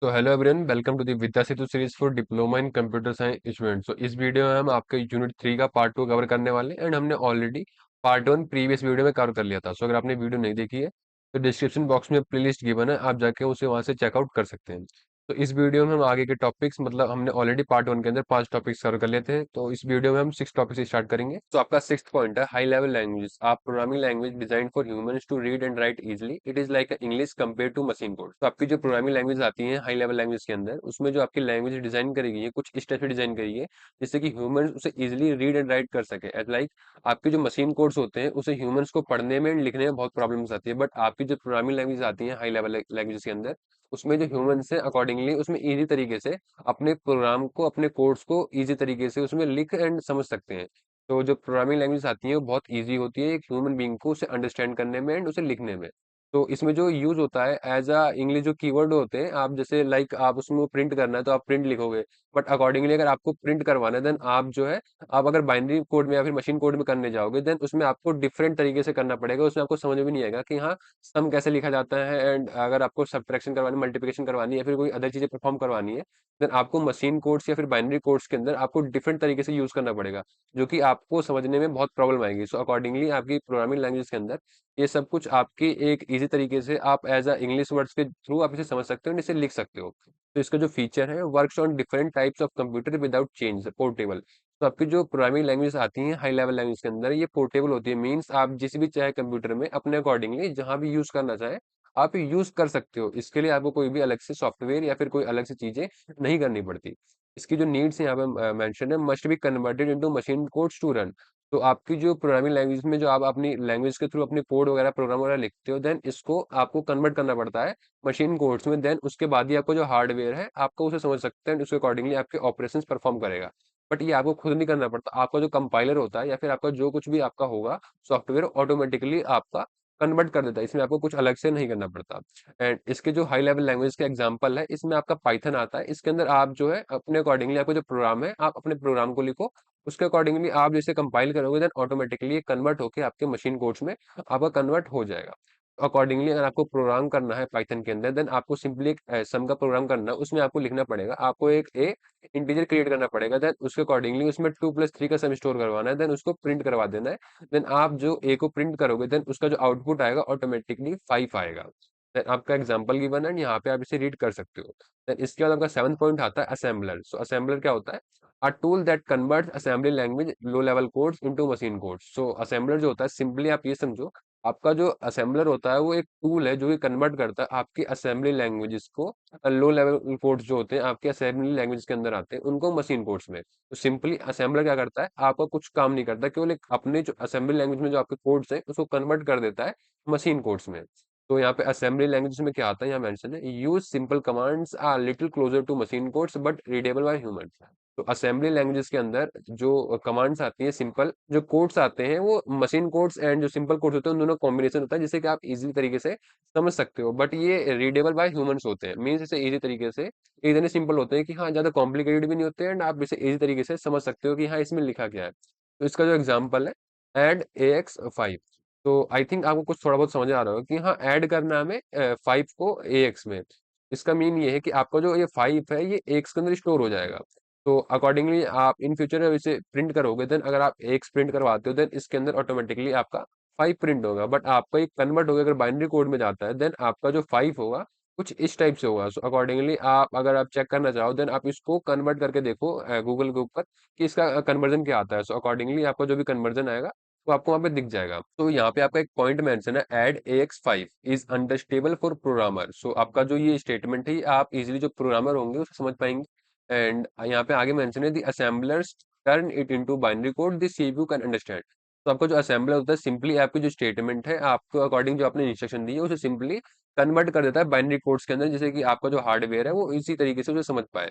तो hello everyone, welcome to the Vidya Setu series for diploma in computer science students. तो इस video में हम आपके यूनिट 3 का पार्ट 2 कवर करने वाले हैं एंड हमने ऑलरेडी पार्ट 1 प्रीवियस वीडियो में कवर कर लिया था। सो अगर आपने वीडियो नहीं देखी है तो डिस्क्रिप्शन बॉक्स में प्लेलिस्ट गिवन है, आप जाके उसे वहां से चेकआउट कर सकते हैं। तो इस वीडियो में हम आगे के टॉपिक्स, मतलब हमने ऑलरेडी पार्ट 1 के अंदर 5 टॉपिक्स कवर कर लेते हैं, तो इस वीडियो में हम 6 टॉपिक से स्टार्ट करेंगे। तो आपका 6th पॉइंट है हाई लेवल लैंग्वेज। आप programming language design for humans to read and write easily, it is like English compare to machine code. तो आपकी जो प्रोग्रामिंग लैंग्वेज आती है हाई लेवल लैंग्वेज के अंदर, उसमें जो आपकी लैंग्वेज डिजाइन करी गई है कुछ इस टाइप से डिजाइन करी है जिससे कि ह्यूमंस उसे इजीली रीड एंड राइट कर सके। एज लाइक आपके जो मशीन कोड्स होते हैं उसे ह्यूमंस को पढ़ने में एंड लिखने में बहुत प्रॉब्लम्स आती है, बट आपकी जो प्रोग्रामिंग लैंग्वेज आती है हाई लेवल लैंग्वेज के अंदर, उसमें जो ह्यूमंस है अकॉर्डिंगली उसमें इजी तरीके से अपने प्रोग्राम को, अपने कोड्स को इजी तरीके से उसमें लिख एंड समझ सकते हैं। तो जो प्रोग्रामिंग लैंग्वेज आती है वो बहुत इजी होती है एक ह्यूमन बीइंग को उसे अंडरस्टैंड करने में एंड उसे लिखने में। तो इसमें जो यूज होता है एज अ इंग्लिश, जो कीवर्ड होते हैं, आप जैसे लाइक आप उसमें प्रिंट करना है तो आप प्रिंट लिखोगे, बट अकॉर्डिंगली अगर आपको प्रिंट करवाना है देन आप जो है, आप अगर बाइनरी कोड में या फिर मशीन कोड में करने जाओगे देन उसमें आपको डिफरेंट तरीके से करना पड़ेगा। उसमें आपको समझ में नहीं आएगा कि हाँ सम कैसे लिखा जाता है, एंड अगर आपको सब्ट्रैक्शन करवानी, मल्टीप्लिकेशन करवानी है या फिर कोई अदर चीजें परफॉर्म करवानी है देन आपको मशीन कोड्स या फिर बाइनरी कोड्स के अंदर आपको डिफरेंट तरीके से यूज करना पड़ेगा, जो कि आपको समझने में बहुत प्रॉब्लम आएगी। सो अकॉर्डिंगली आपकी प्रोग्रामिंग लैंग्वेज के अंदर ये सब कुछ आपकी एक इजी तरीके से आप एज अ इंग्लिश वर्ड्स के थ्रू आप इसे समझ सकते हो, इसे लिख सकते हो। तो इसका जो फीचर है, works on different types of computer without change, portable. तो आपकी जो प्रोग्रामिंग लैंग्वेज आती है हाई लेवल लैंग्वेज के अंदर, ये पोर्टेबल होती है, मीन्स आप जिस भी चाहे कंप्यूटर में अपने अकॉर्डिंगली जहां भी यूज करना चाहे आप यूज कर सकते हो। इसके लिए आपको कोई भी अलग से सॉफ्टवेयर या फिर कोई अलग से चीजें नहीं करनी पड़ती। इसकी जो नीड्स यहाँ पे मेंशन है, must be converted into machine codes to run. तो आपकी जो प्रोग्रामिंग लैंग्वेज में जो आप अपनी लैंग्वेज के थ्रू अपनी कोड वगैरह, प्रोग्राम वगैरह लिखते हो, देन इसको आपको कन्वर्ट करना पड़ता है मशीन कोड्स में। देन उसके बाद ही आपको जो हार्डवेयर है आपको उसे समझ सकते हैं, उसके अकॉर्डिंगली आपके ऑपरेशंस परफॉर्म करेगा। बट ये आपको खुद नहीं करना पड़ता, आपका जो कंपाइलर होता है या फिर आपका जो कुछ भी आपका होगा सॉफ्टवेयर ऑटोमेटिकली आपका कन्वर्ट कर देता है, इसमें आपको कुछ अलग से नहीं करना पड़ता। एंड इसके जो हाई लेवल लैंग्वेज का एग्जांपल है, इसमें आपका पाइथन आता है। इसके अंदर आप जो है अपने अकॉर्डिंगली आपका जो प्रोग्राम है आप अपने प्रोग्राम को लिखो, उसके अकॉर्डिंगली आप जैसे कंपाइल करोगे देन ऑटोमेटिकली ये कन्वर्ट होकर आपके मशीन कोड्स में आपका कन्वर्ट हो जाएगा। अकॉर्डिंगली अगर आपको प्रोग्राम करना है पाइथन के अंदर देन आपको सिंपली एक सम का प्रोग्राम करना है, उसमें आपको लिखना पड़ेगा, आपको एक ए इंटीजर क्रिएट करना पड़ेगा, देन उसके अकॉर्डिंगली उसमें 2+3 का सम स्टोर करवाना है, देन उसको प्रिंट करवा देना है। देन आप जो ए को प्रिंट करोगे देन उसका जो आउटपुट आएगा ऑटोमेटिकली 5 आएगा। देन आपका एग्जांपल गिवन है, यहाँ पे आप इसे रीड कर सकते हो। देन इसके बाद आपका 7th पॉइंट आता है असेंबलर। सो असेंबलर क्या होता है? A tool that converts assembly language low level codes into machine codes. So assembler जो होता है, सिंपली आप ये समझो, आपका जो असेंबलर होता है वो एक टूल है जो कि कन्वर्ट करता है आपकी असेंबली लैंग्वेजेस को, लो लेवल कोड्स जो होते हैं आपके असेंबली लैंग्वेज के अंदर आते हैं उनको मशीन कोड्स में। तो सिंपली असेंबलर क्या करता है, आपका कुछ काम नहीं करता, केवल एक अपने जो असेंबली लैंग्वेज में जो आपके कोड्स हैं उसको कन्वर्ट कर देता है मशीन कोड्स में। तो यहाँ पे असेंबली लैंग्वेज में क्या आता है, यहाँ मेंशन है, use simple commands are little closer to machine codes but readable by human. तो असेंबली लैंग्वेजेस के अंदर जो कमांड्स आती हैं, सिंपल जो कोड्स आते हैं, वो मशीन कोड्स एंड जो सिंपल कोड्स होते हैं उन दोनों कॉम्बिनेशन होता है जिससे कि आप इजी तरीके से समझ सकते हो, बट ये रीडेबल बाय ह्यूमंस होते हैं, मीन्स इसे इजी तरीके से, इतने सिंपल होते हैं कि हाँ ज्यादा कॉम्प्लिकेटेड भी नहीं होते एंड आप इसे इजी तरीके से समझ सकते हो कि हाँ इसमें लिखा क्या है। तो इसका जो एग्जाम्पल है एड AX5। तो आई थिंक आपको कुछ थोड़ा बहुत समझ आ रहा होगा कि हाँ ऐड करना है हमें 5 को AX में। इसका मीन ये है कि आपका जो ये 5 है ये एक्स के अंदर स्टोर हो जाएगा। तो अकॉर्डिंगली आप इन फ्यूचर में इसे प्रिंट करोगे देन अगर आप एक्स प्रिंट करवाते हो देन इसके अंदर ऑटोमेटिकली आपका 5 प्रिंट होगा, बट आपका एक कन्वर्ट होगा अगर बाइनरी कोड में जाता है देन आपका जो 5 होगा कुछ इस टाइप से होगा। सो अकॉर्डिंगली आप अगर आप चेक करना चाहो देन आप इसको कन्वर्ट करके देखो गूगल के ऊपर कि इसका कन्वर्जन क्या आता है। सो अकॉर्डिंगली आपका जो भी कन्वर्जन आएगा वो आपको वहां पे दिख जाएगा। तो यहाँ पे आपका एक पॉइंट मेंशन है, add AX5 is understandable for programmer. So आपका जो ये स्टेटमेंट है ये आप इजीली जो प्रोग्रामर होंगे उसे समझ पाएंगे। एंड यहाँ पे आगे मेंशन है, the assemblers turn it into binary code the CPU can understand. तो आपका जो असेंबलर होता है सिंपली आपकी जो स्टेटमेंट है आपको अकॉर्डिंग जो आपने इंस्ट्रक्शन दी है उसे सिंपली कन्वर्ट कर देता है बाइनरी कोड्स के अंदर, जैसे कि आपका जो हार्डवेयर है वो इसी तरीके से उसे समझ पाए।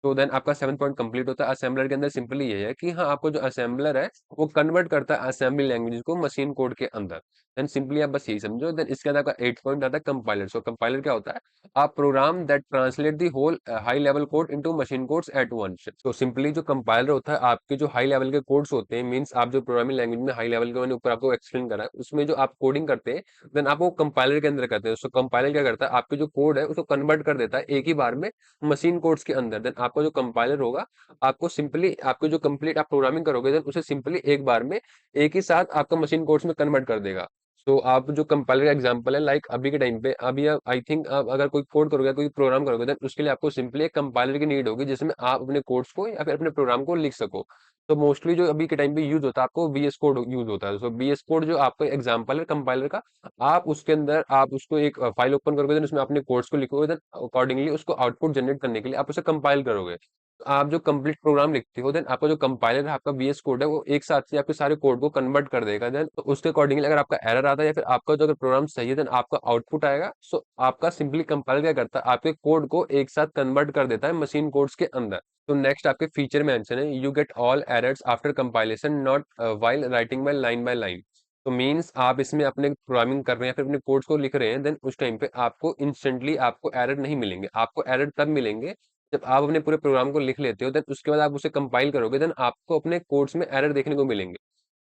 तो देन आपका 7 पॉइंट कंप्लीट होता है। असेंबलर के अंदर सिंपली ये है कि हाँ आपको जो असेंबलर है वो कन्वर्ट करता है असेंबली लैंग्वेज को मशीन कोड के अंदर। देन सिंपली आप बस यही समझो। देन इसके बाद आपका 8 पॉइंट आता है कंपाइलर। सो कंपाइलर क्या होता है? आप program that translate the whole high level code into machine codes at once. तो सिंपली जो कंपाइलर होता है, आपके जो हाई लेवल के कोड्स होते हैं, मींस आप जो प्रोग्रामिंग लैंग्वेज में हाई लेवल के मैंने ऊपर आपको एक्सप्लेन करा है, उसमें जो आप कोडिंग करते हैं, देन आप वो कंपाइलर के अंदर करते हैं। सो कंपाइलर क्या करता है? आपके जो कोड है उसको कन्वर्ट कर देता है एक ही बार में मशीन कोड्स के अंदर। देन आपका जो कंपाइलर होगा, आपको सिंपली आपको जो कंप्लीट आप प्रोग्रामिंग करोगे, देन उसे सिंपली एक बार में एक ही साथ आपका मशीन कोड्स में कन्वर्ट कर देगा। तो आप जो कंपाइलर का एग्जांपल है, लाइक अभी के टाइम पे, अभी आप आई थिंक आप अगर कोई कोड करोगे, कोई प्रोग्राम करोगे, देन उसके लिए आपको सिंपली एक कंपाइलर की नीड होगी, जिसमें आप अपने कोड्स को या फिर अपने प्रोग्राम को लिख सको। तो मोस्टली जो अभी के टाइम पे यूज होता है, आपको VS कोड यूज होता है। सो VS कोड जो आपका एग्जांपल है कंपाइलर का, आप उसके अंदर आप उसको एक फाइल ओपन करोगे, देन उसमें अपने कोड्स को लिखोगे, देन अकॉर्डिंगली उसको आउटपुट जनरेट करने के लिए आप उसे कंपाइल करोगे। तो आप जो कंप्लीट प्रोग्राम लिखते हो, देन आपका जो कंपाइलर है, आपका VS कोड है, वो एक साथ से आपके सारे कोड को कन्वर्ट कर देगा। देन तो उसके अकॉर्डिंगली अगर आपका एरर आता है या फिर आपका जो अगर प्रोग्राम सही है, देन आपका आउटपुट आएगा। सो आपका सिंपली कंपाइलर क्या करता है? आपके कोड को एक साथ कन्वर्ट कर देता है मशीन कोड्स के अंदर। तो नेक्स्ट आपके फीचर में मेंशन है, you get all errors after compilation not while writing by line. तो मीन्स आप इसमें अपने प्रोग्रामिंग कर रहे हैं या फिर अपने कोड्स को लिख रहे हैं, देन उस टाइम पे आपको इंस्टेंटली आपको एरर नहीं मिलेंगे। आपको एरर तब मिलेंगे जब आप अपने पूरे प्रोग्राम को लिख लेते हो, देन उसके बाद आप उसे कंपाइल करोगे, देन आपको अपने कोड्स में एरर देखने को मिलेंगे।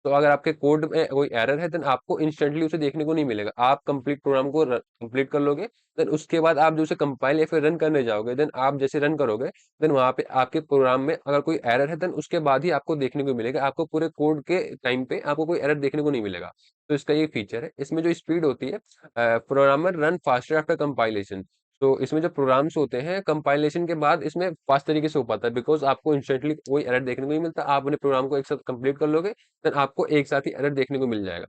तो अगर आपके कोड में कोई एरर है, देन आपको इंस्टेंटली उसे देखने को नहीं मिलेगा। आप कंप्लीट प्रोग्राम को कंप्लीट कर लोगे, देन उसके बाद आप जो उसे कंपाइल या फिर रन करने जाओगे, देन आप जैसे रन करोगे, देन वहां पे आपके प्रोग्राम में अगर कोई एरर है, देन उसके बाद ही आपको देखने को मिलेगा। आपको पूरे कोड के टाइम पे आपको कोई एरर देखने को नहीं मिलेगा। तो इसका ये फीचर है। इसमें जो स्पीड होती है, programmer run faster after compilation. तो इसमें जो प्रोग्राम्स होते हैं कंपाइलेशन के बाद, इसमें फास्ट तरीके से हो पाता है, बिकॉज आपको इंस्टेंटली कोई एरर देखने को नहीं मिलता। आप अपने प्रोग्राम को एक साथ कंप्लीट कर लोगे, देन आपको एक साथ ही एरर देखने को मिल जाएगा।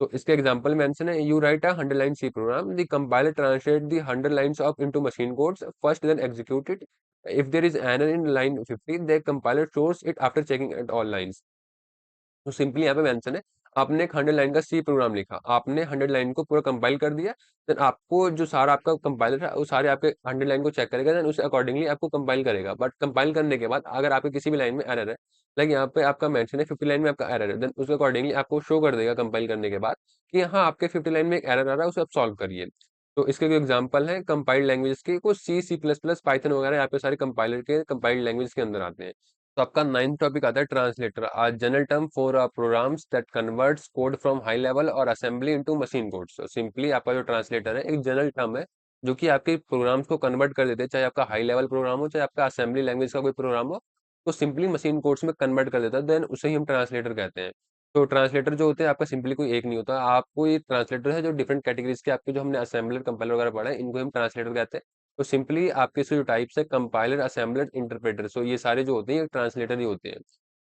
तो इसके एग्जांपल मेंशन है, you write a 100 line C program, the compiler translate the 100 lines of into machine codes first, then execute it. If there is error in line 50, the compiler shows it after checking at all lines. तो simply यहाँ पे mention है, आपने एक 100 line का C program लिखा, आपने 100 line को पूरा कंपाइल कर दिया, देन आपको जो सारा आपका कंपाइलर है, वो सारे आपके 100 लाइन को चेक करेगा, देन उसे अकॉर्डिंगली आपको कंपाइल करेगा। बट कंपाइल करने के बाद अगर आपके किसी भी लाइन में एरर है, लाइक यहाँ पे आपका मेंशन है 50 लाइन में आपका एरर है, देन उसके अकॉर्डिंगली आपको शो कर देगा कंपाइल करने के बाद कि हाँ, आपके 50 लाइन में एक एरर आ रहा है, उसे आप सॉल्व करिए। तो इसके जो एग्जाम्पल है कंपाइल्ड लैंग्वेज के, कुछ C++, पाइथन वगैरह यहाँ पे सारे कंपाइलर के कंपाइल्ड लैंग्वेज के अंदर आते हैं। तो आपका 9th टॉपिक आता है translator, a general term for programs that converts code from high level और assembly into machine code. So simply आपका जो ट्रांसलेटर है, एक जनरल टर्म है जो कि आपके प्रोग्राम्स को कन्वर्ट कर देते हैं, चाहे आपका हाई लेवल प्रोग्राम हो, चाहे आपका असेंबली लैंग्वेज का कोई प्रोग्राम हो, तो सिंपली मशीन कोड्स में कन्वर्ट कर देता है, देन उसे ही हम ट्रांसलेटर कहते हैं। तो ट्रांसलेटर जो होते हैं आपका सिंपली कोई एक नहीं होता, आपको ये ट्रांसलेटर है जो डिफरेंट कैटेगरीज के आपके जो हमने असेंबलर कंपाइलर वगैरह पढ़ा है, इनको हम ट्रांसलेटर कहते हैं। तो सिंपली आपके इसके जो टाइप्स है, कंपाइलर, असेंबलर, इंटरप्रेटर, सो ये सारे जो होते हैं ये ट्रांसलेटर ही होते हैं।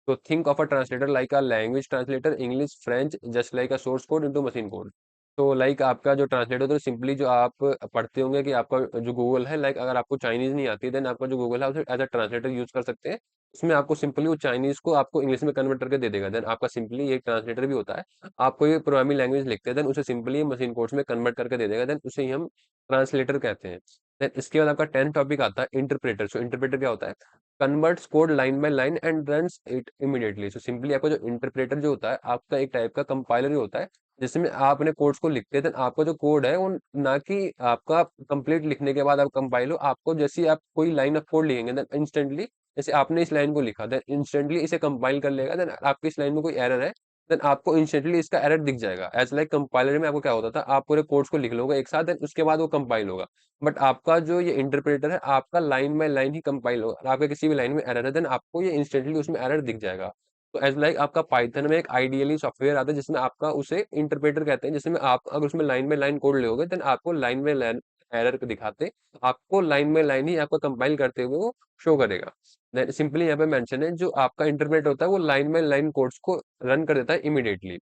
तो think of a translator like a language translator, English, French, just like a source code into machine code. तो लाइक आपका जो ट्रांसलेटर, तो सिंपली जो आप पढ़ते होंगे कि आपका जो गूगल है, लाइक अगर आपको चाइनीज नहीं आती, देन आपका जो गूगल है उसे एज अ ट्रांसलेटर यूज कर सकते हैं। उसमें आपको सिंपली वो चाइनीज को आपको इंग्लिश में कन्वर्ट करके दे देगा, देन आपका सिंपली एक ट्रांसलेटर भी होता है। आपको ये प्रोग्रामिंग लैंग्वेज लिखते हैं, देन उसे सिंपली मशीन कोड्स में कन्वर्ट करके दे देगा, देन उसे ही हम ट्रांसलेटर कहते हैं। देन इसके बाद आपका 10th टॉपिक आता है इंटरप्रेटर। सो इंटरप्रेटर क्या होता है? Converts code line by line and runs it immediately. So simply आपका जो इंटरप्रेटर जो होता है, आपका एक टाइप का कंपाइलर ही होता है, जिसमें आप अपने कोड्स को लिखते हैं, देन आपका जो कोड है वो, ना कि आपका कंप्लीट लिखने के बाद आप कंपाइल हो, आपको जैसे ही आप कोई लाइन ऑफ कोड लिखेंगे, देन इंस्टेंटली जैसे आपने इस लाइन को लिखा, देन इंस्टेंटली इसे कंपाइल कर लेगा, देन आपकी इस लाइन में कोई एरर है, देन आपको इंस्टेंटली इसका एरर दिख जाएगा। एज लाइक कंपाइलर में आपको क्या होता था, आप पूरे कोड्स को लिख लोगे एक साथ, देन उसके बाद वो कंपाइल होगा। बट आपका जो ये इंटरप्रेटर है, आपका line by line he compile होगा। और आपके किसी भी लाइन में एरर है, देन आपको ये इंस्टेंटली उसमें एरर दिख जाएगा। तो एज लाइक आपका पाइथन में एक आइडियली सॉफ्टवेयर आता है, जिसमें आपका उसे इंटरप्रेटर कहते हैं, जिसमें आप अगर उसमें लाइन बाय लाइन कोड लोगे, देन आपको लाइन बाय लाइन एरर दिखाते, आपको लाइन बाय लाइन ही आपका कंपाइल करते हुए वो शो करेगा। देन सिंपली यहाँ पे मेंशन है, जो आपका इंटरप्रेटर होता है वो लाइन बाय लाइन कोड्स को रन कर देता है इमीडिएटली।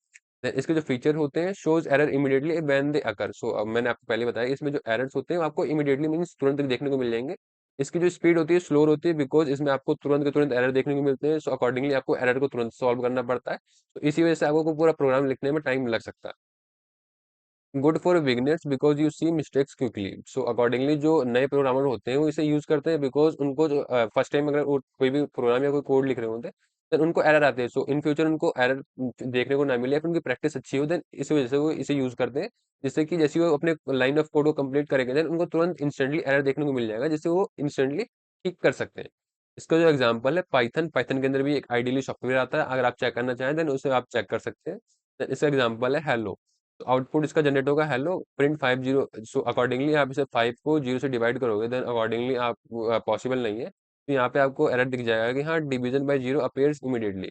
इसके जो फीचर होते हैं, shows error immediately when they occur. So अब मैंने आपको पहले बताया, इसमें जो एरर्स होते हैं वो आपको इमीडिएटली मींस तुरंत देखने को मिल जाएंगे। इसकी जो स्पीड होती है स्लोर होती है, बिकॉज इसमें आपको तुरंत के तुरंत एरर देखने को मिलते हैं, सो अकॉर्डिंगली आपको एरर को तुरंत सॉल्व करना पड़ता है। तो इसी वजह से आपको पूरा प्रोग्राम लिखने में टाइम लग सकता है। Good for beginners because you see mistakes quickly. So accordingly जो नए प्रोग्रामर होते हैं वो इसे यूज करते हैं, बिकॉज उनको जो फर्स्ट टाइम अगर वो कोई भी प्रोग्राम या कोई कोड लिख रहे होते हैं, देन उनको एरर आते हैं। सो इन फ्यूचर उनको एरर देखने को ना मिले या फिर उनकी प्रैक्टिस अच्छी हो, देन इस वजह से वो इसे यूज़ करते हैं। जिससे कि जैसे ही वो अपने लाइन ऑफ कोड को कंप्लीट करेंगे, देन उनको तुरंत इंस्टेंटली एरर देखने को मिल जाएगा, जिससे वो इंस्टेंटली ठीक कर सकते हैं। इसका जो एग्जांपल है पाइथन, पाइथन के अंदर भी एक आइडियली सॉफ्टवेयर आता है, अगर आप चेक करना चाहें देन उसे आप चेक कर सकते हैं। देन इसका एग्जांपल है हेलो। तो आउटपुट इसका जनरेट होगा हेलो प्रिंट 50। सो अकॉर्डिंगली आप इसे 5 को 0 से डिवाइड करोगे, देन अकॉर्डिंगली आप पॉसिबल नहीं है। तो यहाँ पे आपको एरर दिख जाएगा कि हाँ डिवीजन बाय 0 अपीयर्स इमीडिएटली।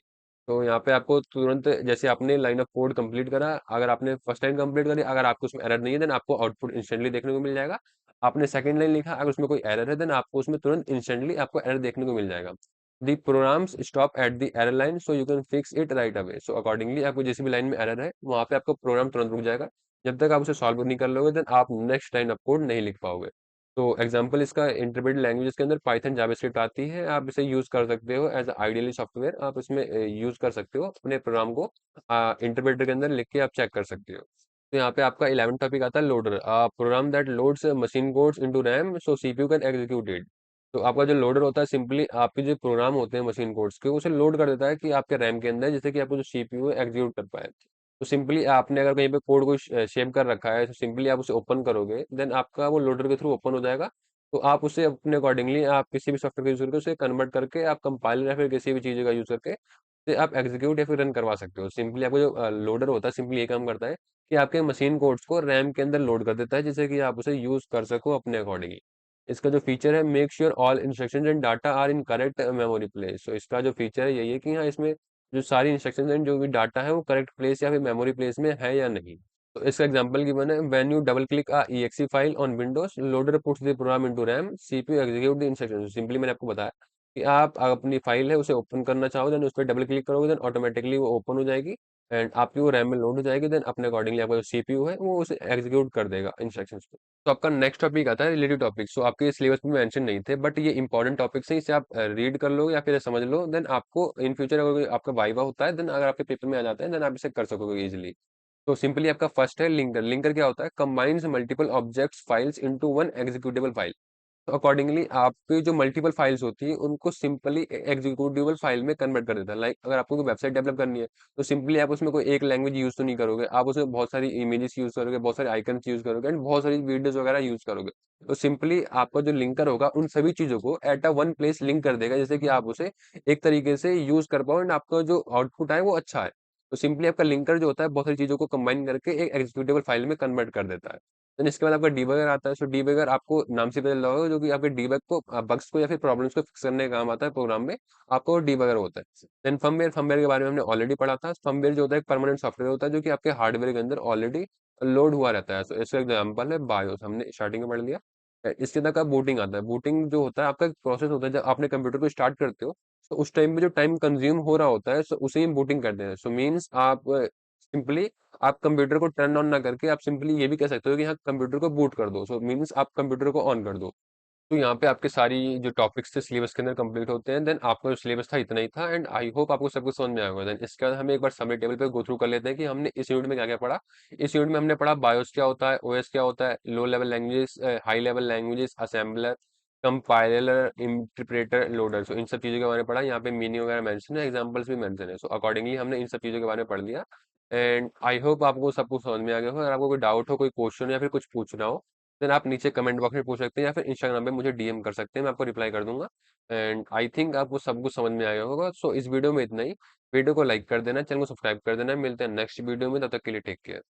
तो यहाँ पे आपको तुरंत जैसे आपने लाइन ऑफ कोड कंप्लीट करा, अगर आपने फर्स्ट लाइन कंप्लीट करी, अगर आपको उसमें एरर नहीं है देन आपको आउटपुट इंस्टेंटली देखने को मिल जाएगा। आपने सेकंड लाइन लिखा, अगर उसमें कोई एरर है देन आपको उसमें तुरंत इंस्टेंटली आपको एरर देखने को मिल जाएगा। The programs stop at the error line so you can fix it right away. So accordingly आपको जिस भी लाइन में एरर है वहाँ पे आपका प्रोग्राम तुरंत रुक जाएगा। जब तक आप उसे सॉल्व नहीं कर लोगे देन आप नेक्स्ट लाइन ऑफ कोड नहीं लिख पाओगे। तो एग्जांपल इसका इंटरमीडिएट लैंग्वेजेस के अंदर पाइथन जावास्क्रिप्ट आती है, आप इसे यूज कर सकते हो एज आइडियली सॉफ्टवेयर। आप इसमें यूज कर सकते हो अपने प्रोग्राम को इंटरप्रेटर के अंदर लिख के आप चेक कर सकते हो। तो यहाँ पे आपका 11 टॉपिक आता है loader, program that loads machine codes into RAM so CPU can execute it. तो आपका जो लोडर होता है सिंपली आपके जो प्रोग्राम होते हैं मशीन कोड्स के उसे लोड कर देता है कि आपके रैम के अंदर, जैसे कि आपको जो सीपीयू है एग्जीक्यूट कर पाए। तो सिंपली आपने अगर कहीं पे कोड को शेप कर रखा है तो सिंपली आप उसे ओपन करोगे, देन आपका वो लोडर के थ्रू ओपन हो जाएगा। तो आप उसे अपने अकॉर्डिंगली आप किसी भी सॉफ्टवेयर का यूज करके उसे कन्वर्ट करके आप कंपाइलर या फिर किसी भी चीज़ का यूज करके उसे आप एग्जीक्यूट या फिर रन करवा सकते हो। सिंपली आपको जो लोडर होता है सिंपली ये काम करता है कि आपके मशीन कोड्स को रैम के अंदर लोड कर देता है, जिससे कि आप उसे यूज कर सको अपने अकॉर्डिंगली। इसका जो फीचर है make sure all instructions and data are in correct memory place. तो इसका जो फीचर है यही है कि हाँ इसमें जो सारी इंस्ट्रक्शंस एंड जो भी डाटा है वो करेक्ट प्लेस या फिर मेमोरी प्लेस में है या नहीं। तो इसका एग्जांपल गिवन है when U double click a exe file on Windows loader puts the programme into RAM CPU execute the instruction. Simply मैंने आपको बताया कि आप अपनी फाइल है उसे ओपन करना चाहो, देन उस पर डबल क्लिक करोगे देन ऑटोमेटिकली वो ओपन हो जाएगी एंड आपकी वो रैम में लोड हो जाएगी। देन अपने अकॉर्डिंगली आपका जो सीपीयू है वो उसे एग्जीक्यूट कर देगा इंस्ट्रक्शंस को। तो आपका नेक्स्ट टॉपिक आता है रिलेटिव टॉपिक। सो आपके सिलेबस में मेंशन नहीं थे बट ये इंपॉर्टेंट टॉपिक्स हैं, इसे आप रीड कर लो या फिर समझ लो, देन आपको इन फ्यूचर अगर कोई आपका वाइवा होता है देन अगर आपके पेपर में आ जाता है देन आप इसे कर सकोगे इजीली। तो सिंपली आपका फर्स्ट है लिंकर। लिंकर क्या होता है? Combines multiple objects files into one executable file. तो अकॉर्डिंगली आपकी जो मल्टीपल फाइल्स होती हैं उनको सिंपली एग्जीक्यूटेबल फाइल में कन्वर्ट कर देता है। लाइक अगर आपको कोई वेबसाइट डेवलप करनी है तो सिंपली आप उसमें कोई एक लैंग्वेज यूज तो नहीं करोगे, आप उसमें बहुत सारी इमेजेस यूज करोगे, बहुत सारे आइकन्स यूज करोगे एंड बहुत सारी वीडियोस वगैरह यूज करोगे। तो सिंपली आपका जो लिंकर होगा उन सभी चीजों को at a one place link कर देगा, जैसे कि आप उसे एक तरीके से यूज कर पाओ एंड आपका जो आउटपुट है वो अच्छा है। तो सिंपली आपका लिंकर जो होता है बहुत सारी चीजों को कंबाइन करके एक एग्जीक्यूटेबल फाइल में कन्वर्ट कर देता है। देन इसके बाद आपका डीबगर आता है। सो डीबगर आपको नाम से पता चल रहा होगा जो कि आपके डीबग को बग्स को या फिर प्रॉब्लम्स को फिक्स करने का काम आता है प्रोग्राम में, आपको डीबगर होता है। देन फर्मवेयर, फर्मवेयर के बारे में हमने ऑलरेडी पढ़ा था। फर्मवेयर जो होता है एक परमानेंट सॉफ्टवेयर होता है जो कि आपके हार्डवेयर के अंदर ऑलरेडी लोड हुआ रहता है। सो इसका एग्जाम्पल है बायोस, हमने स्टार्टिंग में पढ़ लिया। इसके तक का बूटिंग आता है। बूटिंग जो होता है आपका एक प्रोसेस होता है, जब आपने कंप्यूटर को स्टार्ट करते हो तो उस टाइम पे जो टाइम कंज्यूम हो रहा होता है सो उसे ही बूटिंग कहते हैं। सो मीन्स आप सिंपली आप कंप्यूटर को टर्न ऑन ना करके आप सिंपली ये भी कह सकते हो कि हाँ कंप्यूटर को बूट कर दो। सो मीन्स आप कंप्यूटर को ऑन कर दो। तो यहाँ पे आपके सारी जो टॉपिक्स थे सिलेबस के अंदर कंप्लीट होते हैं। देन आपका जो सिलेबस था इतना ही था एंड आई होप आपको सब कुछ समझ में आया होगा। देन इसके बाद हम एक बार समरी टेबल पे गो थ्रू कर लेते हैं कि हमने इस यूनिट में क्या क्या पढ़ा। इस यूनिट में हमने पढ़ा बायोस क्या होता है, ओएस क्या होता है, low level languages, high level languages, assembler, compiler, interpreter, loader. So इन सब चीज़ों के बारे में पढ़ा। यहाँ पे मीनिंग वगैरह मेंशन है, एग्जांपल्स भी मेंशन है। सो अकॉर्डिंगली हमने इन सब चीज़ों के बारे में पढ़ लिया एंड आई होप आपको सब कुछ समझ में आ गया हो। अगर आपको कोई डाउट हो, कोई क्वेश्चन या फिर कुछ पूछना हो देन आप नीचे कमेंट बॉक्स में पूछ सकते हैं या फिर इंस्टाग्राम पे मुझे डीएम कर सकते हैं, मैं आपको रिप्लाई कर दूंगा। एंड आई थिंक आपको सब कुछ समझ में आया होगा। सो इस वीडियो में इतना ही। वीडियो को लाइक कर देना, चैनल को सब्सक्राइब कर देना। मिलते हैं नेक्स्ट वीडियो में, तब तक के लिए टेक केयर।